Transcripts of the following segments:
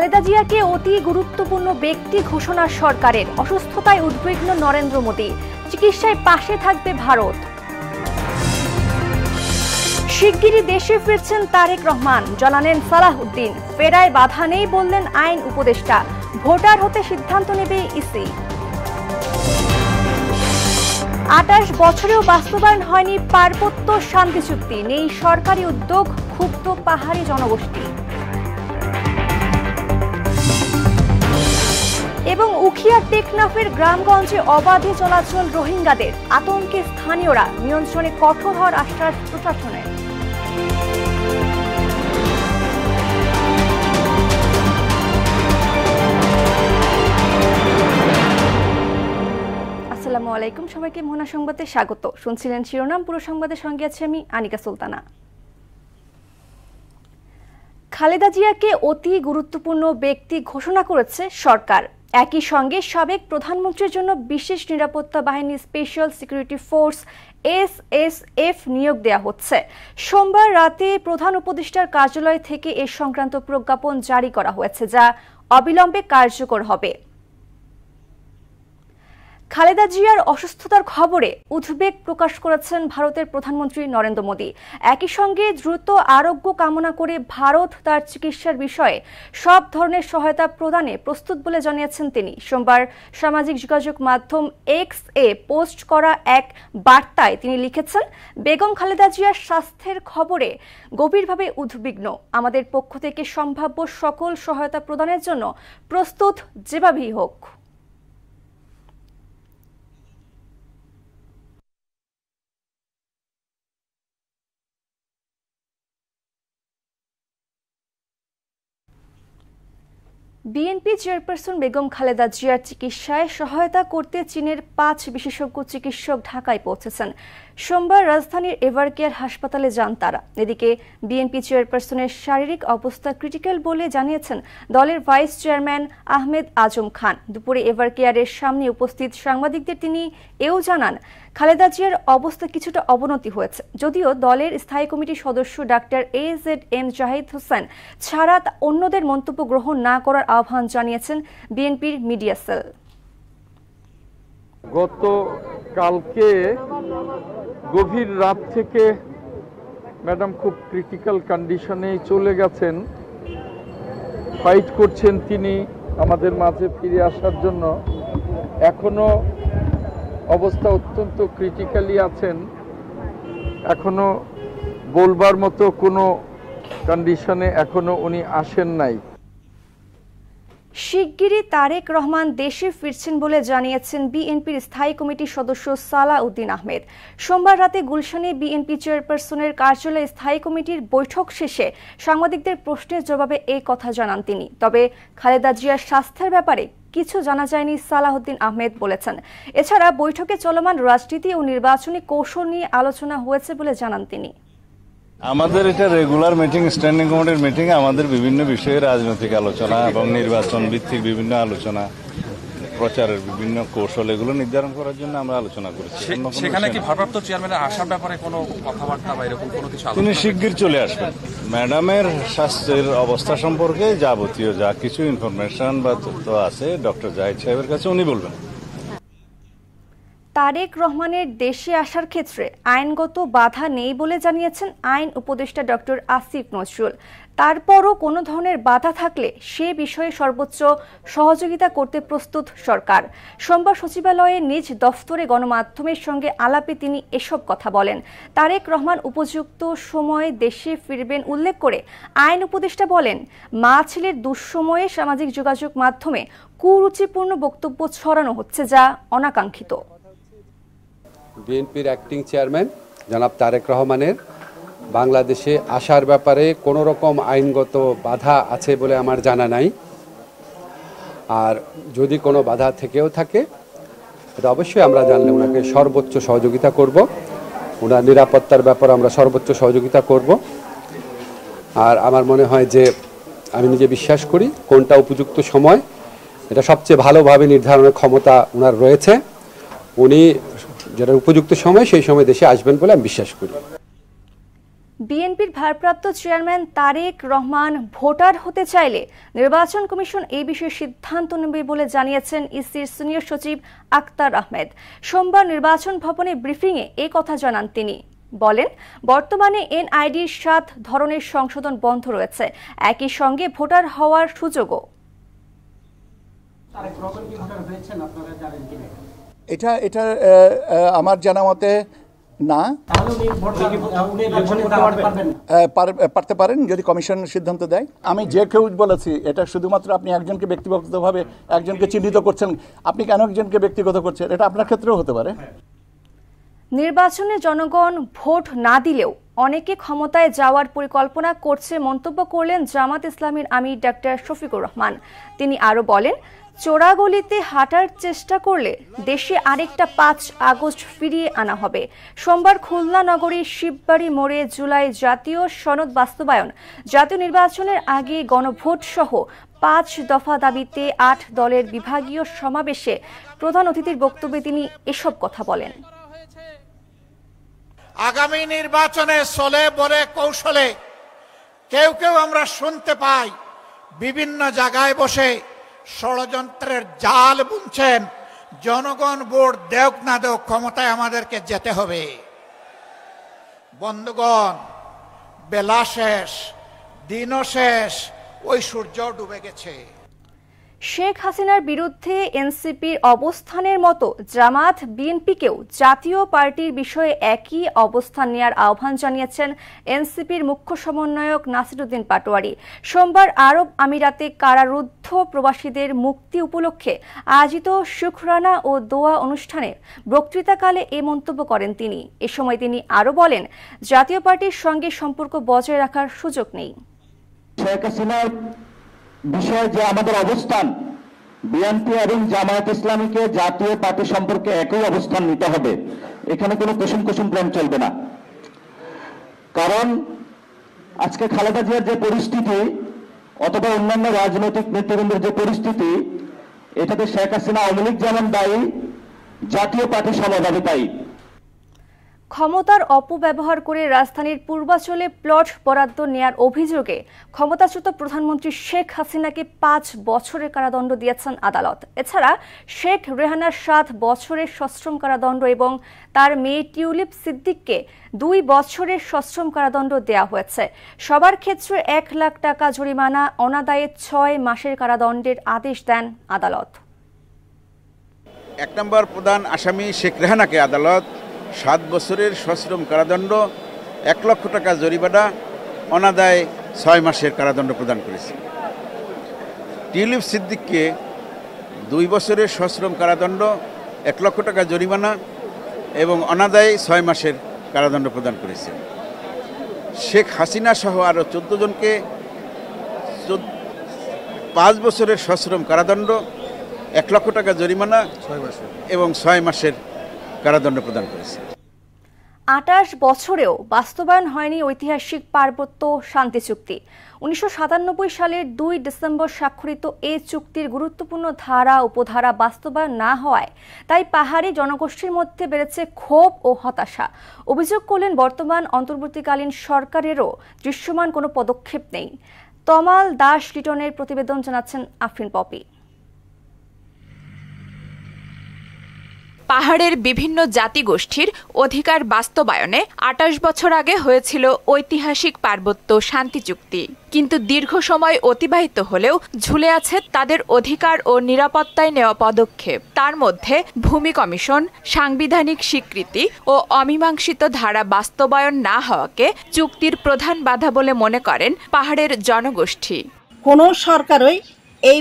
খালেদা জিয়াকে অতি গুরুত্বপূর্ণ ব্যক্তি ঘোষণা সরকারের। অসুস্থতায় উদ্বিগ্ন নরেন্দ্র মোদী। চিকিৎসায় পাশে থাকবে ভারত। শিগগিরই দেশে ফিরছেন তারেক রহমান, জানালেন সালাহউদ্দিন। ফেরায় বাধা নেই বললেন আইন উপদেষ্টা। ভোটার হতে সিদ্ধান্ত নেবে ইসি। ২৮ বছরেও বাস্তবায়ন হয়নি পার্বত্য শান্তি চুক্তি, নেই সরকারি উদ্যোগ, ক্ষুব্ধ পাহাড়ি জনগোষ্ঠী। এবং উখিয়া টেকনাফের গ্রামগঞ্জে অবাধে চলাচল রোহিঙ্গাদের, আতঙ্কে স্থানীয়রা, নিয়ন্ত্রণে কঠোর হওয়ার আশ্বাস প্রশাসনের। আসসালামু আলাইকুম, সবাইকে মোহনা সংবাদে স্বাগত। শুনছিলেন শিরোনাম, পুরো সংবাদের সঙ্গে আছি আমি আনিকা সুলতানা। খালেদা জিয়াকে অতি গুরুত্বপূর্ণ ব্যক্তি ঘোষণা করেছে সরকার। একই সঙ্গে সাবেক প্রধানমন্ত্রীর জন্য বিশেষ নিরাপত্তা বাহিনী স্পেশাল সিকিউরিটি ফোর্স SSF নিয়োগ দেওয়া হচ্ছে। সোমবার রাতে প্রধান উপদেষ্টার কার্যালয় থেকে এ সংক্রান্ত প্রজ্ঞাপন জারি করা হয়েছে, যা অবিলম্বে কার্যকর হবে। খালেদা জিয়ার অসুস্থতার খবরে উদ্বেগ প্রকাশ করেছেন ভারতের প্রধানমন্ত্রী নরেন্দ্র মোদী। একই সঙ্গে দ্রুত আরোগ্য কামনা করে ভারত তার চিকিৎসার বিষয়ে সব ধরনের সহায়তা প্রদানে প্রস্তুত বলে জানিয়েছেন তিনি। সোমবার সামাজিক যোগাযোগ মাধ্যম X এ পোস্ট করা এক বার্তায় তিনি লিখেছেন, বেগম খালেদা জিয়ার স্বাস্থ্যের খবরে গভীরভাবে উদ্বিগ্ন। আমাদের পক্ষ থেকে সম্ভাব্য সকল সহায়তা প্রদানের জন্য প্রস্তুত, যেভাবেই হোক। বিএনপি চেয়ারপারসন বেগম খালেদা জিয়ার চিকিৎসায় সহায়তা করতে চীনের 5 বিশেষজ্ঞ চিকিৎসক ঢাকায় পৌঁছেছেন। সোমবার রাজধানীর এভারকেয়ার হাসপাতালে যান তারা। এদিকে বিএনপি চেয়ারপারসনের শারীরিক অবস্থা ক্রিটিক্যাল বলে জানিয়েছেন দলের ভাইস চেয়ারম্যান আহমেদ আজম খান। দুপুরে এভারকেয়ারের সামনে উপস্থিত সাংবাদিকদের তিনি এও জানান, খালেদা জিয়ার অবস্থা কিছুটা অবনতি হয়েছে, যদিও দলের স্থায়ী কমিটির সদস্য ডাক্তার AZM জাহিদ হোসেন ছাড়া অন্যদের মন্তব্য গ্রহণ না করার আহ্বান জানিয়েছেন বিএনপির মিডিয়া সেল। গতকালকে গভীর রাত থেকে ম্যাডাম খুব ক্রিটিক্যাল কন্ডিশনে চলে গেছেন, ফাইট করছেন তিনি আমাদের মাঝে ফিরে আসার জন্য। এখনো অবস্থা অত্যন্ত ক্রিটিক্যালি আছেন, এখনো বলবার মতো কোনো কন্ডিশনে এখনো উনি আসেন নাই। শিগগিরই তারেক রহমান দেশে ফিরছেন বলে জানিয়েছেন বিএনপির স্থায়ী কমিটির সদস্য সালাহউদ্দিন আহমেদ। সোমবার রাতে গুলশানে বিএনপি চেয়ারপারসনের কার্যালয়ে স্থায়ী কমিটির বৈঠক শেষে সাংবাদিকদের প্রশ্নের জবাবে এই কথা জানান তিনি। তবে খালেদা জিয়ার স্বাস্থ্যের ব্যাপারে কিছু জানা যায়নি, সালাহউদ্দিন আহমেদ বলেছেন। এছাড়া বৈঠকে চলমান রাজনীতি ও নির্বাচনী কৌশল নিয়ে আলোচনা হয়েছে বলে জানান তিনি। আমাদের এটা রেগুলার মিটিং, স্ট্যান্ডিং কমিটির মিটিং, আমাদের বিভিন্ন বিষয়ে রাজনৈতিক আলোচনা এবং নির্বাচন ভিত্তিক বিভিন্ন আলোচনা, প্রচারের বিভিন্ন কৌশল, এগুলো নির্ধারণ করার জন্য আমরা আলোচনা করেছি। সেখানে কি ভারপ্রাপ্ত চেয়ারম্যানের আসার ব্যাপারে কোনো কথাবার্তা বা এরকম কোনো কিছু? তিনি শিগগির চলে আসবেন। ম্যাডামের স্বাস্থ্যের অবস্থা সম্পর্কে যাবতীয় যা কিছু ইনফরমেশন বা তথ্য আছে ডক্টর জাহিদ সাহেবের কাছে উনি বলবেন। তারেক রহমানের দেশে আসার ক্ষেত্রে আইনগত বাধা নেই বলে জানিয়েছেন আইন উপদেষ্টা ডক্টর আসিফ নজরুল। তারপরও কোনো ধরনের বাধা থাকলে সে বিষয়ে সর্বোচ্চ সহযোগিতা করতে প্রস্তুত সরকার। সোমবার সচিবালয়ে নিজ দফতরে গণমাধ্যমের সঙ্গে আলাপে তিনি এসব কথা বলেন। তারেক রহমান উপযুক্ত সময়ে দেশে ফিরবেন উল্লেখ করে আইন উপদেষ্টা বলেন, মা ছেলের দুঃসময়ে সামাজিক যোগাযোগ মাধ্যমে কুরুচিপূর্ণ বক্তব্য ছড়ানো হচ্ছে, যা অনাকাঙ্ক্ষিত। বিএনপির অ্যাক্টিং চেয়ারম্যান জনাব তারেক রহমানের বাংলাদেশে আসার ব্যাপারে কোনো রকম আইনগত বাধা আছে বলে আমার জানা নাই। আর যদি কোনো বাধা থেকেও থাকে এটা অবশ্যই আমরা জানলে ওনাকে সর্বোচ্চ সহযোগিতা করব। ওনার নিরাপত্তার ব্যাপারে আমরা সর্বোচ্চ সহযোগিতা করব। আর আমার মনে হয় যে আমি নিজে বিশ্বাস করি কোনটা উপযুক্ত সময় এটা সবচেয়ে ভালোভাবে নির্ধারণের ক্ষমতা ওনার রয়েছে। উনি যেটা উপযুক্ত সময় সেই সময় দেশে আসবেন বলে আমি বিশ্বাস করি। বিএনপির ভারপ্রাপ্ত চেয়ারম্যান তারেক রহমান ভোটার হতে চাইলে নির্বাচন কমিশন এই বিষয়ে সিদ্ধান্ত নেবে বলে জানিয়েছেন ইসির সিনিয়র সচিব আক্তার আহমেদ। সোমবার নির্বাচন ভবনে ব্রিফিংয়ে এই কথা জানান তিনি। বলেন, বর্তমানে এনআইডির 7 ধরনের সংশোধন বন্ধ রয়েছে, একই সঙ্গে ভোটার হওয়ার সুযোগও। এটা আমার জানা মতে না, পারতে পারেন যদি কমিশন সিদ্ধান্ত দেয়। আমি যে কেউ বলেছি, এটা শুধুমাত্র আপনি একজনকে ব্যক্তিগতভাবে একজনকে চিহ্নিত করছেন, আপনি কেন একজনকে ব্যক্তিগত করছেন, এটা আপনার ক্ষেত্রেও হতে পারে। নির্বাচনে জনগণ ভোট না দিলেও অনেকে ক্ষমতায় যাওয়ার পরিকল্পনা করছে মন্তব্য করলেন জামাত ইসলামীর আমির ডাক্তার শফিকুর রহমান। তিনি আরো বলেন, চোরাগলিতে হাঁটার চেষ্টা করলে দেশে আরেকটা 5 আগস্ট ফিরিয়ে আনা হবে। সোমবার খুলনা নগরীর শিববাড়ি মোড়ে জুলাই জাতীয় সনদ বাস্তবায়ন, জাতীয় নির্বাচনের আগে গণভোট সহ 5 দফা দাবিতে 8 দলের বিভাগীয় সমাবেশে প্রধান অতিথির বক্তব্যে তিনি এসব কথা বলেন। আগামী নির্বাচনে চলে বলে কৌশলে কেউ আমরা শুনতে পাই বিভিন্ন জায়গায় বসে ষড়যন্ত্রের জাল বুনছেন, জনগণ ভোট দেওক না দেওক ক্ষমতায় আমাদেরকে যেতে হবে। বন্ধুগণ, বেলা শেষ, দিনও শেষ, ওই সূর্য ডুবে গেছে। শেখ হাসিনার বিরুদ্ধে এনসিপির অবস্থানের মতো জামাত বিএনপিকেও জাতীয় পার্টির বিষয়ে একই অবস্থান নেওয়ার আহ্বান জানিয়েছেন এনসিপির মুখ্য সমন্বয়ক নাসিরউদ্দিন পাটোয়ারি। সোমবার আরব আমিরাতে কারারুদ্ধ প্রবাসীদের মুক্তি উপলক্ষে আয়োজিত শুকরানা ও দোয়া অনুষ্ঠানে বক্তৃতাকালে এ মন্তব্য করেন তিনি। এ সময় তিনি আরো বলেন, জাতীয় পার্টির সঙ্গে সম্পর্ক বজায় রাখার সুযোগ নেই। শেখ হাসিনার বিষয়ে যে আমাদের অবস্থান, বিএনপি এবং জামায়াত ইসলামীকে জাতীয় পার্টি সম্পর্কে একই অবস্থান নিতে হবে। এখানে কোনো কুসুম প্রেম চলবে না। কারণ আজকে খালেদা জিয়ার যে পরিস্থিতি অথবা অন্যান্য রাজনৈতিক নেতৃবৃন্দের যে পরিস্থিতি, এটাতে শেখ হাসিনা আওয়ামী লীগ যেমন দায়ী, জাতীয় পার্টি সমভাবে দায়ী। ক্ষমতার অপব্যবহার করে রাজধানীর পূর্বাঞ্চলে প্লট বরাদ্দ নেয়ার অভিযোগে ক্ষমতাচ্যুত প্রধানমন্ত্রী শেখ হাসিনাকে 5 বছরের কারাদণ্ড দিয়েছেন আদালত। এছাড়া শেখ রেহানার 7 বছরের সশ্রম কারাদণ্ড এবং তার মেয়ে টিউলিপ সিদ্দিককে 2 বছরের সশ্রম কারাদণ্ড দেওয়া হয়েছে। সবার ক্ষেত্রে 1 লাখ টাকা জরিমানা, অনাদায়ে 6 মাসের কারাদণ্ডের আদেশ দেন আদালত। 1 নম্বর প্রধান আসামি শেখ রেহানাকে আদালত 7 বছরের সশ্রম কারাদণ্ড, 1 লক্ষ টাকা জরিমানা, অনাদায়ে 6 মাসের কারাদণ্ড প্রদান করেছে। টিউলিপ সিদ্দিককে 2 বছরের সশ্রম কারাদণ্ড, 1 লক্ষ টাকা জরিমানা এবং অনাদায়ে 6 মাসের কারাদণ্ড প্রদান করেছে। শেখ হাসিনা সহ আরও 14 জনকে 5 বছরের সশ্রম কারাদণ্ড, 1 লক্ষ টাকা জরিমানা এবং 6 মাসের কারাদণ্ড প্রদান করেছে। 28 বছরেও বাস্তবায়ন হয়নি ঐতিহাসিক পার্বত্য শান্তি চুক্তি। 1997 সালের 2 ডিসেম্বর স্বাক্ষরিত এই চুক্তির গুরুত্বপূর্ণ ধারা উপধারা বাস্তবায়ন না হওয়ায় তাই পাহাড়ি জনগোষ্ঠীর মধ্যে বেড়েছে ক্ষোভ ও হতাশা। অভিযোগ করলেন, বর্তমান অন্তর্বর্তীকালীন সরকারেরও দৃশ্যমান কোনো পদক্ষেপ নেই। তমাল দাস লিটনের প্রতিবেদন জানাচ্ছেন আফরিন পপি। পাহাড়ের বিভিন্ন জাতিগোষ্ঠীর অধিকার বাস্তবায়নে 28 বছর আগে হয়েছিল ঐতিহাসিক পার্বত্য শান্তি চুক্তি। কিন্তু দীর্ঘ সময় অতিবাহিত হলেও ঝুলে আছে তাদের অধিকার ও নিরাপত্তায় নেওয়া পদক্ষেপ। তার মধ্যে ভূমি কমিশন, সাংবিধানিক স্বীকৃতি ও অমীমাংসিত ধারা বাস্তবায়ন না হওয়াকে চুক্তির প্রধান বাধা বলে মনে করেন পাহাড়ের জনগোষ্ঠী। কোনো সরকারই এই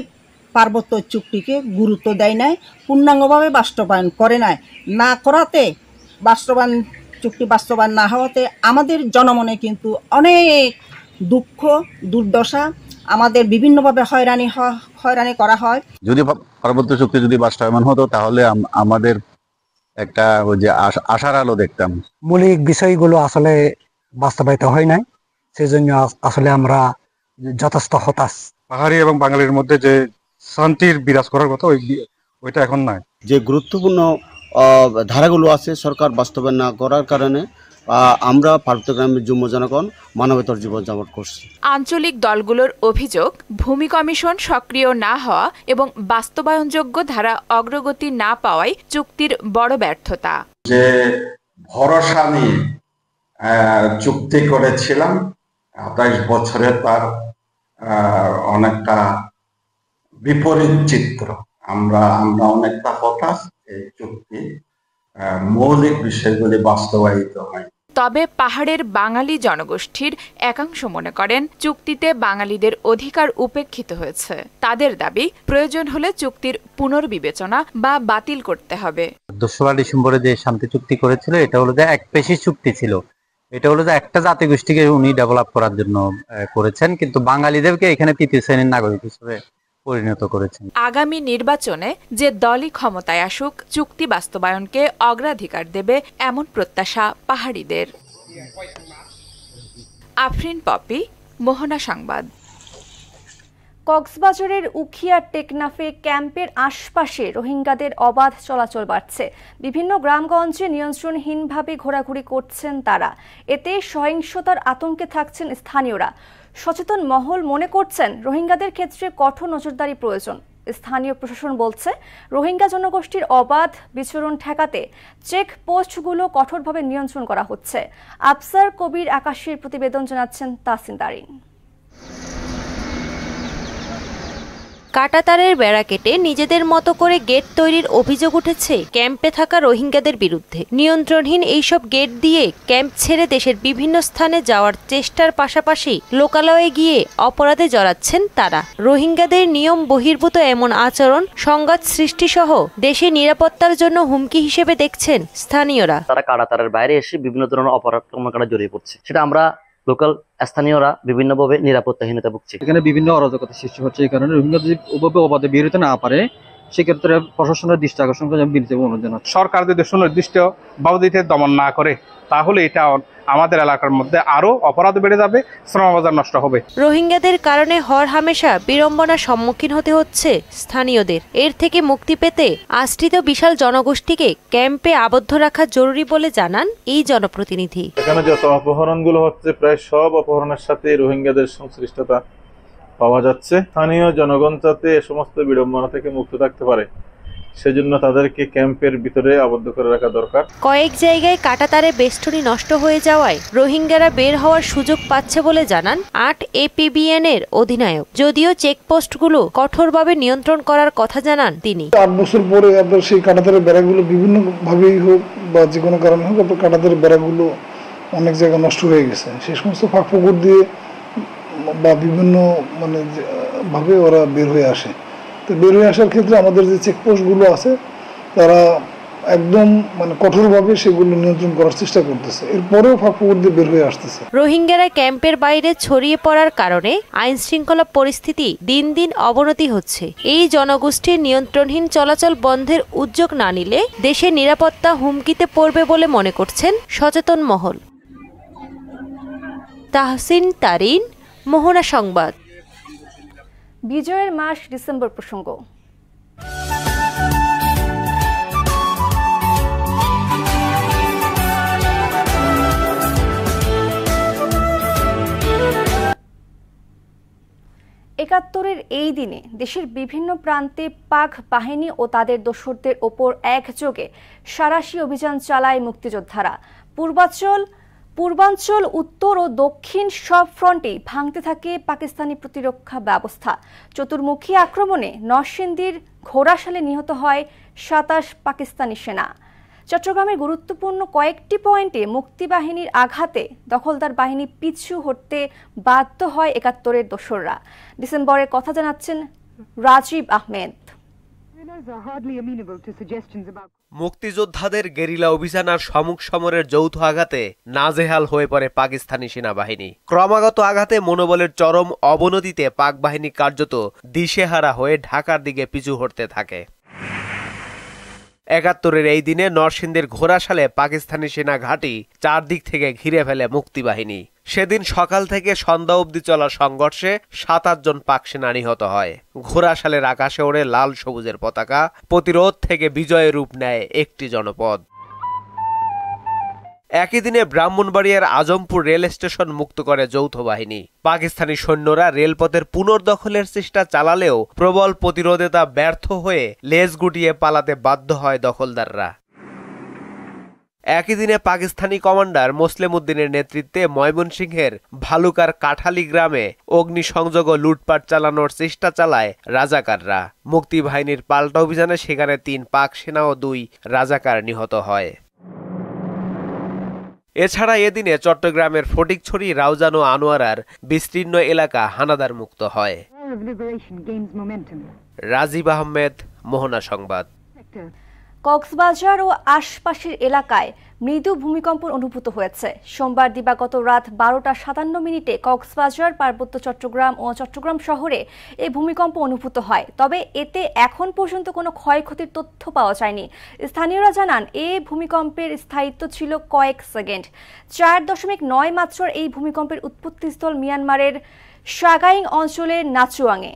পার্বত্য চুক্তিকে গুরুত্ব দেয় নাই, পূর্ণাঙ্গভাবে বাস্তবায়ন করে নাই। না করাতে চুক্তি বাস্তবায়ন না হওয়াতে আমাদের জনমনে কিন্তু অনেক দুঃখ দুর্দশা, আমাদের বিভিন্নভাবে হয়রানি করা হয়। যদি পার্বত্য চুক্তি যদি বাস্তবায়ন হতো তাহলে আমাদের একটা ওই যে আশার আলো দেখতাম। মৌলিক বিষয়গুলো আসলে বাস্তবায়িত হয় নাই, সেজন্য আসলে আমরা যথেষ্ট হতাশ। পাহাড়ি এবং বাঙালির মধ্যে যে শান্তির বিরাজ করার কথা ওইটা এখন নাই। যে গুরুত্বপূর্ণ ধারাগুলো আছে সরকার বাস্তবায়ন না করার কারণে আমরা পার্বত্য গ্রামের যুগ্ম জনগণ মানবেতর জীবনযাপন করছি। আঞ্চলিক দলগুলোর অভিযোগ, ভূমি কমিশন সক্রিয় না হওয়া এবং বাস্তবায়নযোগ্য ধারা অগ্রগতি না পাওয়ায় চুক্তির বড় ব্যর্থতা। যে ভরসা নিয়ে চুক্তি করেছিলাম ২৭ বছরে তার অনেকটা বিপরীত চিত্র। আমরা অনেকটা হতাশ, এই চুক্তি মৌলিক বিষয়গুলি বাস্তবায়িত হয়। তবে পাহাড়ের বাঙালি জনগোষ্ঠীর একাংশ মনে করেন চুক্তিতে বাঙালিদের অধিকার উপেক্ষিত হয়েছে। তাদের দাবি, প্রয়োজন হলে চুক্তির পুনর্বিবেচনা বা বাতিল করতে হবে। ২রা ডিসেম্বরে যে শান্তি চুক্তি করেছিল এটা হলো যে একপেশি চুক্তি ছিল। এটা হলো যে একটা জাতিগোষ্ঠীকে উনি ডেভেলপ করার জন্য করেছেন, কিন্তু বাঙালিদেরকে এখানে তৃতীয় শ্রেণীর নাগরিক হিসেবে পরিণত করেছেন। আগামী নির্বাচনে যে দলই ক্ষমতায় আসুক চুক্তি বাস্তবায়নকে অগ্রাধিকার দেবে এমন প্রত্যাশা পাহাড়িদের। আফরিন পপি, মোহনা সংবাদ। কক্সবাজারের উখিয়া টেকনাফে ক্যাম্পের আশপাশে রোহিঙ্গাদের অবাধ চলাচল বাড়ছে। বিভিন্ন গ্রামগঞ্জে নিয়ন্ত্রণহীনভাবে ঘোরাঘুরি করছেন তারা। এতে সহিংসতার আতঙ্কে থাকছেন স্থানীয়রা। সচেতন মহল মনে করছেন রোহিঙ্গাদের ক্ষেত্রে কঠোর নজরদারি প্রয়োজন। স্থানীয় প্রশাসন বলছে রোহিঙ্গা জনগোষ্ঠীর অবাধ বিচরণ ঠেকাতে চেকপোস্টগুলো কঠোরভাবে নিয়ন্ত্রণ করা হচ্ছে। আফসার কবির আকাশের প্রতিবেদন জানাচ্ছেন তাসিন দারিন। কাঁটাতারের বেড়া কেটে নিজেদের মতো করে গেট তৈরির অভিযোগ উঠেছে ক্যাম্পে থাকা রোহিঙ্গাদের বিরুদ্ধে। নিয়ন্ত্রণহীন এইসব গেট দিয়ে ক্যাম্প ছেড়ে দেশের বিভিন্ন স্থানে যাওয়ার চেষ্টার পাশাপাশি লোকালয়ে গিয়ে অপরাধে জড়াচ্ছেন তারা। রোহিঙ্গাদের নিয়ম বহির্ভূত এমন আচরণ সংঘাত সৃষ্টি সহ দেশের নিরাপত্তার জন্য হুমকি হিসেবে দেখছেন স্থানীয়রা। তারা কাঁটাতারের বাইরে এসে বিভিন্ন ধরনের অপরাধ কর্মকাণ্ডে জড়িয়ে পড়ছে, সেটা আমরা লোকাল স্থানীয়রা বিভিন্নভাবে নিরাপত্তাহীনতা ভুগছে। এখানে বিভিন্ন অরাজকতা সৃষ্টি হচ্ছে, এই কারণে রোহিঙ্গা যদি ওভাবে অবাধে বের হতে না পারে সেক্ষেত্রে প্রশাসনের দৃষ্টি আকর্ষণ করে বিনীত অনুরোধ জানাচ্ছি। সরকার যদি সুনির্দিষ্ট বাবদিতে দমন না করে তাহলে এটা আমাদের এলাকার মধ্যে আরো অপরাধ বেড়ে যাবে, শ্রমবাজার নষ্ট হবে। রোহিঙ্গাদের কারণে হরহামেশা বিড়ম্বনার সম্মুখীন হতে হচ্ছে স্থানীয়দের। এর থেকে মুক্তি পেতে আশ্রিত বিশাল জনগোষ্ঠীকে ক্যাম্পে আবদ্ধ রাখা জরুরি বলে জানান এই জনপ্রতিনিধি। এখানে যত অপহরণগুলো হচ্ছে প্রায় সব অপহরণের সাথে রোহিঙ্গাদের সংশ্লিষ্টতা পাওয়া যাচ্ছে। স্থানীয় জনগণ যাতে এ সমস্ত বিড়ম্বনা থেকে মুক্ত থাকতে পারে সেজন্য তাদেরকে ক্যাম্পের ভিতরে আবদ্ধ করে রাখা দরকার। কয়েক জায়গায় কাঁটাতারে বেষ্টনী নষ্ট হয়ে যাওয়ায় রোহিঙ্গারা বের হওয়ার সুযোগ পাচ্ছে বলে জানান ৮ APBN এর অধিনায়ক। যদিও চেকপোস্টগুলো কঠোরভাবে নিয়ন্ত্রণ করার কথা জানান তিনি। ৮ বছর পরে আপনার সেই কাঁটাতারের বেড়াগুলো বিভিন্ন ভাবেই হোক বা যে কোনো কারণে হোক আপনার কাঁটাতারের বেড়াগুলো অনেক জায়গায় নষ্ট হয়ে গেছে। সেই সমস্ত ফাঁক পুকুর দিয়ে বা বিভিন্ন ভাবে ওরা বের হয়ে আসে। তো বের হয়ে আসার ক্ষেত্রে আমাদের যে চেকপোস্টগুলো আছে তারা একদম কঠোরভাবে সেগুলো নিয়ন্ত্রণ করার চেষ্টা করতেছে। এরপরেও ফাঁকফোকর দিয়ে বের হয়ে আসতেছে। রোহিঙ্গারা ক্যাম্পের বাইরে ছড়িয়ে পড়ার কারণে আইন শৃঙ্খলা পরিস্থিতি দিন দিন অবনতি হচ্ছে। এই জনগোষ্ঠীর নিয়ন্ত্রণহীন চলাচল বন্ধের উদ্যোগ না নিলে দেশের নিরাপত্তা হুমকিতে পড়বে বলে মনে করছেন সচেতন মহল। তাহসিন তারিন, মোহনা সংবাদ। বিজয়ের মাস ডিসেম্বর প্রসঙ্গ। একাত্তরের এই দিনে দেশের বিভিন্ন প্রান্তে পাক বাহিনী ও তাদের দোসরদের ওপর একযোগে সাঁড়াশি অভিযান চালায় মুক্তিযোদ্ধারা। পূর্বাঞ্চল, উত্তর ও দক্ষিণ সব ফ্রন্টেই ভাঙতে থাকে পাকিস্তানি প্রতিরক্ষা ব্যবস্থা। চতুর্মুখী আক্রমণে নরসিংদীর ঘোড়াশালে নিহত হয় ২৭ পাকিস্তানি সেনা। চট্টগ্রামের গুরুত্বপূর্ণ কয়েকটি পয়েন্টে মুক্তিবাহিনীর আঘাতে দখলদার বাহিনী পিছু হটতে বাধ্য হয় একাত্তরের দোসররা। ডিসেম্বরের কথা জানাচ্ছেন রাজীব আহমেদ। মুক্তিযোদ্ধাদের গেরিলা অভিযান আর শামুক সমরের যৌথ আঘাতে নাজেহাল হয়ে পড়ে পাকিস্তানি সেনাবাহিনী। ক্রমাগত আঘাতে মনোবলের চরম অবনতিতে পাক বাহিনী কার্যত দিশেহারা হয়ে ঢাকার দিকে পিছু হটতে থাকে। একাত্তরের এই দিনে নরসিংদীর ঘোড়াশালে পাকিস্তানি সেনা ঘাঁটি চারদিক থেকে ঘিরে ফেলে মুক্তিবাহিনী। সেদিন সকাল থেকে সন্ধ্যা অবধি চলা সংঘর্ষে ২৭ জন পাক সেনা নিহত হয়। ঘোড়াশালের আকাশে ওড়ে লাল সবুজের পতাকা। প্রতিরোধ থেকে বিজয়ের রূপ নেয় একটি জনপদ। একই দিনে ব্রাহ্মণবাড়িয়ার আজমপুর রেল স্টেশন মুক্ত করে যৌথ বাহিনী। পাকিস্তানি সৈন্যরা রেলপথের পুনর্দখলের চেষ্টা চালালেও প্রবল প্রতিরোধে তা ব্যর্থ হয়ে লেজ গুটিয়ে পালাতে বাধ্য হয় দখলদাররা। একই দিনে পাকিস্তানি কমান্ডার মোসলেম উদ্দিনের নেতৃত্বে ময়মনসিংহের ভালুকার কাঠালি গ্রামে অগ্নিসংযোগ ও লুটপাট চালানোর চেষ্টা চালায় রাজাকাররা। মুক্তিবাহিনীর পাল্টা অভিযানে সেখানে ৩ পাক সেনা ও ২ রাজাকার নিহত হয়। এছাড়া এদিনে চট্টগ্রামের ফটিকছড়ি, রাউজান ও আনোয়ারার বিস্তীর্ণ এলাকা হানাদার মুক্ত হয়। রাজীব আহমেদ, মোহনা সংবাদ। কক্সবাজার ও আশপাশের এলাকায় মৃদু ভূমিকম্পন অনুভূত হয়েছে। সোমবার দিবাগত রাত 12টা 57 মিনিটে কক্সবাজার, পার্বত্য চট্টগ্রাম ও চট্টগ্রাম শহরে এই ভূমিকম্প অনুভূত হয়। তবে এতে এখন পর্যন্ত কোনো ক্ষয়ক্ষতির তথ্য পাওয়া যায়নি। স্থানীয়রা জানান, এই ভূমিকম্পের স্থায়িত্ব ছিল কয়েক সেকেন্ড। 4.9 মাত্রার এই ভূমিকম্পের উৎপত্তিস্থল মিয়ানমারের সাগাইং অঞ্চলের নাচুয়াংয়ে।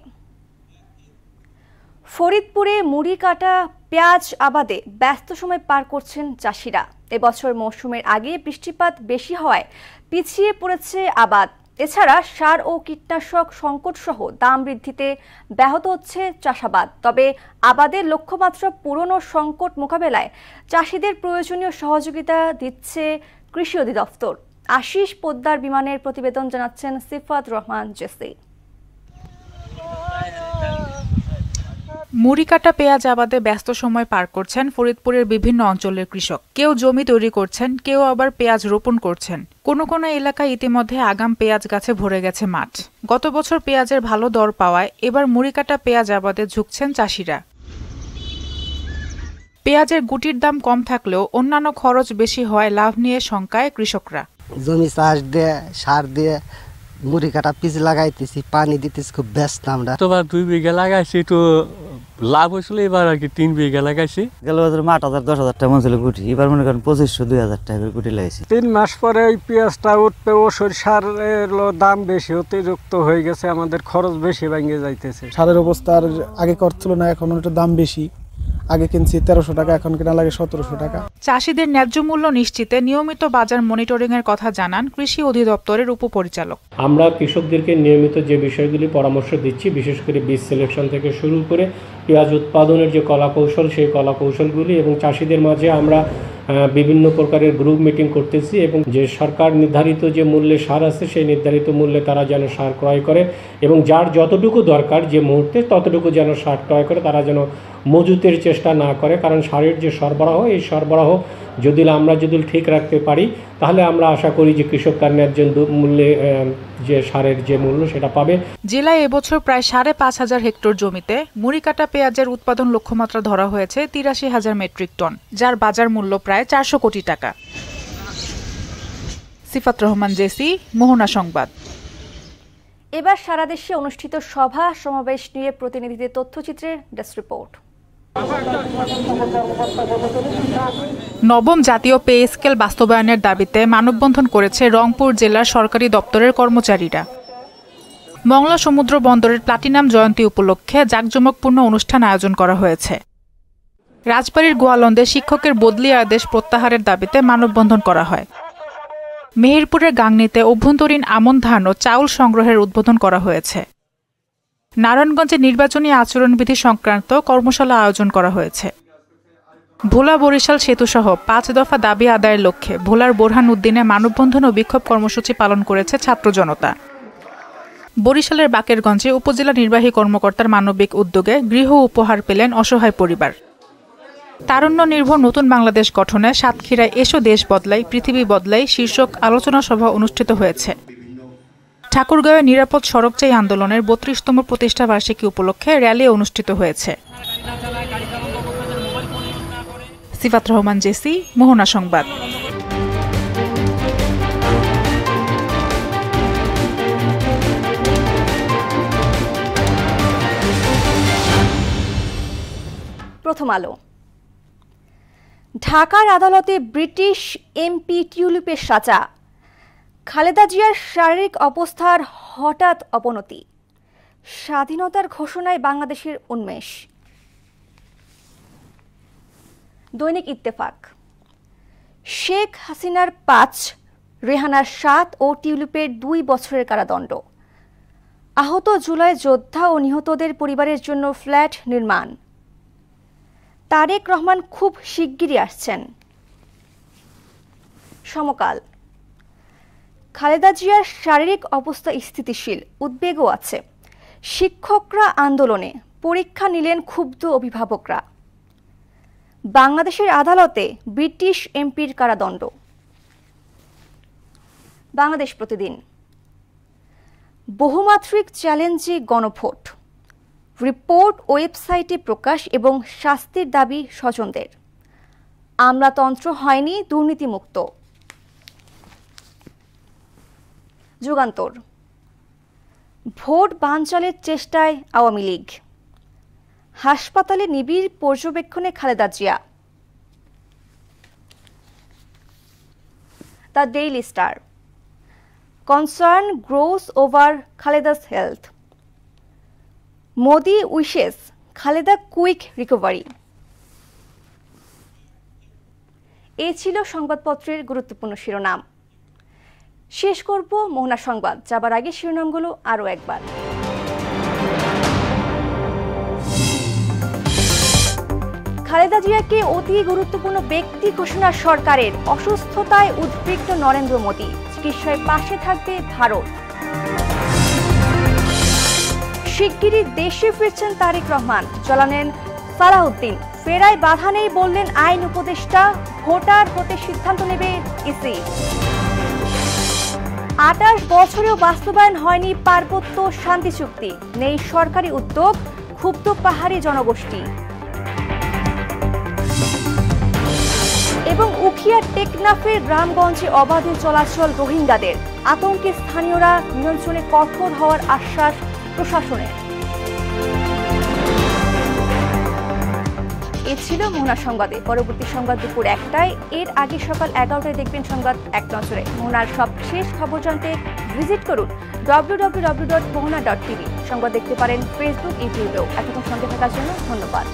ফরিদপুরে মুড়ি কাটা পেঁয়াজ আবাদে ব্যস্ত সময় পার করছেন চাষিরা। এবছর মৌসুমের আগে বৃষ্টিপাত বেশি হওয়ায় পিছিয়ে পড়েছে আবাদ। এছাড়া সার ও কীটনাশক সংকট সহ দাম বৃদ্ধিতে ব্যাহত হচ্ছে চাষাবাদ। তবে আবাদের লক্ষ্যমাত্রা পূরণ ও সংকট মোকাবেলায় চাষিদের প্রয়োজনীয় সহযোগিতা দিচ্ছে কৃষি অধিদপ্তর। আশিস পোদ্দার বিমানের প্রতিবেদন জানাচ্ছেন সিফাত রহমান জেসি। মুড়ি কাটা পেঁয়াজ আবাদে ব্যস্ত সময় পার করছেন ফরিদপুরের বিভিন্ন অঞ্চলের কৃষক। কেউ জমি তৈরি করছেন, কেউ আবার পেঁয়াজ রোপণ করছেন। কোনো কোনো এলাকায় ইতিমধ্যে আগাম পেঁয়াজ গাছে ভরে গেছে মাঠ। গত বছর পেঁয়াজের ভালো দর পাওয়ায় এবার মুড়ি কাটা পেঁয়াজ আবাদে ঝুঁকছেন চাষিরা। পেঁয়াজের গুটির দাম কম থাকলেও অন্যান্য খরচ বেশি হওয়ায় লাভ নিয়ে শঙ্কায় কৃষকরা। জমি চাষ দিয়ে, সার দিয়ে মুড়ি কাটা পিস লাগাইতেছি, পানি দিতেছি, খুব ব্যস্ত আমরা। তোবার 2 বিঘা লাগাইছি, তো লাভ হয়েছিল। এবার আর কি 3 বিঘা লাগাইছি। গেল বছর 8,000 10,000 টাকা মন ছিল গুটি, এবার মনে করেন 2500-2000 টাকার গুটি লাগাইছি। 3 মাস পরে এই পেঁয়াজটা উঠবে, ও সারের দাম বেশি, অতিরিক্ত হয়ে গেছে, আমাদের খরচ বেশি ভেঙে যাইতেছে। সারের অবস্থা আর আগে করছিল না, এখন ওটার দাম বেশি। আগে কিনছি 1300 টাকা, এখন কিনা লাগে 1700 টাকা। চাষিদের ন্যায্য মূল্য নিশ্চিতে নিয়মিত বাজার মনিটরিং এর কথা জানান কৃষি অধিদপ্তরের উপপরিচালক। আমরা কৃষকদেরকে নিয়মিত যে বিষয়গুলি পরামর্শ দিচ্ছি, বিশেষ করে বীজ সিলেকশন থেকে শুরু করে পেঁয়াজ উৎপাদনের যে কলাকৌশল, সেই কলাকৌশলগুলি, এবং চাষিদের মাঝে আমরা বিভিন্ন প্রকারের গ্রুপ মিটিং করতেছি, এবং যে সরকার নির্ধারিত যে মূল্যে সার আছে, সেই নির্ধারিত মূল্যে তারা যেন সার ক্রয় করে, এবং যার যতটুকু দরকার যে মুহূর্তে ততটুকু যেন সার ক্রয় করে, তারা যেন মজুতের চেষ্টা না করে। কারণ সারের যে সরবরাহ, এই সরবরাহ যদি আমরা ঠিক রাখতে পারি, তাহলে আমরা আশা করি যে কৃষক তার ন্যায্য মূল্যে যে সারের যে মূল্য সেটা পাবে। জেলায় এবছর প্রায় 5,500 হেক্টর জমিতে মুড়ি কাটা পেঁয়াজের উৎপাদন লক্ষ্যমাত্রা ধরা হয়েছে 83,000 মেট্রিক টন, যার বাজার মূল্য প্রায় 400 কোটি টাকা। সিফাত রহমান জেসি, মোহনা সংবাদ। এবার সারা দেশে অনুষ্ঠিত সভা সমাবেশ নিয়ে প্রতিনিধিদের তথ্যচিত্রে ডেস্ক রিপোর্ট। নবম জাতীয় পে স্কেল বাস্তবায়নের দাবিতে মানববন্ধন করেছে রংপুর জেলার সরকারি দপ্তরের কর্মচারীরা। মংলা সমুদ্র বন্দরের প্লাটিনাম জয়ন্তী উপলক্ষে জাঁকজমকপূর্ণ অনুষ্ঠান আয়োজন করা হয়েছে। রাজবাড়ীর গোয়ালন্দে শিক্ষকের বদলি আদেশ প্রত্যাহারের দাবিতে মানববন্ধন করা হয়। মেহেরপুরের গাংনীতে অভ্যন্তরীণ আমন ধান ও চাউল সংগ্রহের উদ্বোধন করা হয়েছে। নারায়ণগঞ্জে নির্বাচনী আচরণবিধি সংক্রান্ত কর্মশালা আয়োজন করা হয়েছে। ভোলা বরিশাল সেতুসহ 5 দফা দাবি আদায়ের লক্ষ্যে ভোলার বোরহান উদ্দিনে মানববন্ধন ও বিক্ষোভ কর্মসূচি পালন করেছে ছাত্র জনতা। বরিশালের বাকেরগঞ্জে উপজেলা নির্বাহী কর্মকর্তার মানবিক উদ্যোগে গৃহ উপহার পেলেন অসহায় পরিবার। তারুণ্য নির্ভর নতুন বাংলাদেশ গঠনে সাতক্ষীরায় এসো দেশ বদলাই পৃথিবী বদলাই শীর্ষক আলোচনা সভা অনুষ্ঠিত হয়েছে। ঠাকুরগাঁওয়ে নিরাপদ সড়ক চাই আন্দোলনের 32তম প্রতিষ্ঠা বার্ষিকী উপলক্ষে র্যালি অনুষ্ঠিত হয়েছে। সিফাত রহমান জেসি, মোহনা সংবাদ। প্রথম আলো। ঢাকার আদালতে ব্রিটিশ এমপি টিউলিপের সাজা। খালেদা জিয়ার শারীরিক অবস্থার হঠাৎ অবনতি। স্বাধীনতার ঘোষণায় বাংলাদেশের উন্মেষ। দৈনিক ইত্তেফাক। শেখ হাসিনার 5, রেহানার 7 ও টিউলিপের 2 বছরের কারাদণ্ড। আহত জুলাই যোদ্ধা ও নিহতদের পরিবারের জন্য ফ্ল্যাট নির্মাণ। তারেক রহমান খুব শিগগিরই আসছেন। সমকাল। খালেদা জিয়ার শারীরিক অবস্থা স্থিতিশীল, উদ্বেগও আছে। শিক্ষকরা আন্দোলনে, পরীক্ষা নিলেন ক্ষুব্ধ অভিভাবকরা। বাংলাদেশের আদালতে ব্রিটিশ এমপির কারাদণ্ড। বাংলাদেশ প্রতিদিন। বহুমাত্রিক চ্যালেঞ্জে গণভোট, রিপোর্ট ওয়েবসাইটে প্রকাশ এবং শাস্তির দাবি স্বজনদের। আমলাতন্ত্র হয়নি দুর্নীতিমুক্ত। যুগান্তর। ভোট বানচালের চেষ্টায় আওয়ামী লীগ, হাসপাতালে নিবিড় পর্যবেক্ষণে Khaleda Zia. The Daily Star. Concern grows over Khaleda's health. Modi wishes Khaleda quick recovery. এই ছিল সংবাদপত্রের গুরুত্বপূর্ণ শিরোনাম। শেষ করব মোহনা সংবাদ, যাবার আগে শিরোনামগুলো আরও একবার। খালেদা জিয়াকে অতি গুরুত্বপূর্ণ ব্যক্তি ঘোষণা সরকারের। অসুস্থতায় উদ্বিগ্ন নরেন্দ্র মোদি, চিকিৎসায় পাশে থাকবে ভারত। শিগগিরই দেশে ফিরছেন তারেক রহমান, জানালেন সালাউদ্দিন। ফেরায় বাধা নেই বললেন আইন উপদেষ্টা, ভোটার হতে সিদ্ধান্ত নেবে ইসি। 28 বছরেও বাস্তবায়ন হয়নি পার্বত্য শান্তি চুক্তি, নেই সরকারি উদ্যোগ, ক্ষুব্ধ পাহাড়ি জনগোষ্ঠী। এবং উখিয়া টেকনাফের গ্রামগঞ্জে অবাধে চলাচল রোহিঙ্গাদের, আতঙ্কে স্থানীয়রা, নিয়ন্ত্রণে কঠোর হওয়ার আশ্বাস প্রশাসনের। এ ছিল মোহনা সংবাদে। পরবর্তী সংবাদ দুপুর 1টায়। এর আগে সকাল 11টায় দেখবেন সংবাদ এক নজরে। মোহনার সবশেষ খবর জানতে ভিজিট করুন www.mohana.tv। সংবাদ দেখতে পারেন ফেসবুক, ইউটিউবেও। এতক্ষণ সঙ্গে থাকার জন্য ধন্যবাদ।